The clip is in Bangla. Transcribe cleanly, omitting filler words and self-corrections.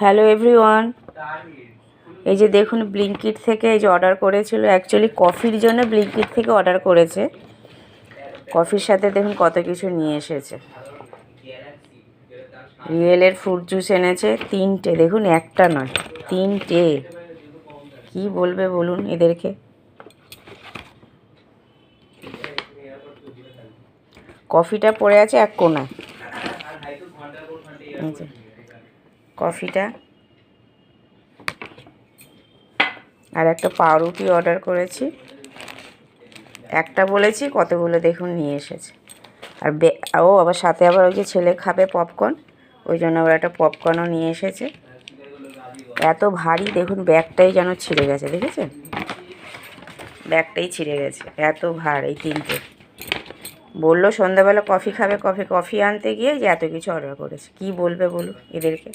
হ্যালো এভরিওয়ান, এই যে দেখুন ব্লিঙ্কিট থেকে এই যে অর্ডার করেছিল, অ্যাকচুয়ালি কফির জন্য ব্লিঙ্কিট থেকে অর্ডার করেছে। কফির সাথে দেখুন কত কিছু নিয়ে এসেছে। রিয়েলের ফ্রুট জুস এনেছে 3টে, দেখুন একটা নয় 3টে। কি বলবে বলুন এদেরকে। কফিটা পড়ে আছে এক কোণায়, কফিটা। আর একটা পাউরুটি অর্ডার করেছি, একটা বলেছি কতগুলো দেখুন নিয়ে এসেছে। আর আবার সাথে আবার ওই যে ছেলে খাবে পপকর্ন, ওই জন্য আবার একটা পপকর্নও নিয়ে এসেছে। এত ভারী দেখুন, ব্যাগটাই যেন ছিঁড়ে গেছে, দেখেছেন? ব্যাগটাই ছিঁড়ে গেছে, এত ভার এই 3টে। বললো সন্ধ্যাবেলা কফি খাবে, কফি আনতে গিয়ে যে এত কিছু অর্ডার করেছে। কি বলবে বলুন এদেরকে।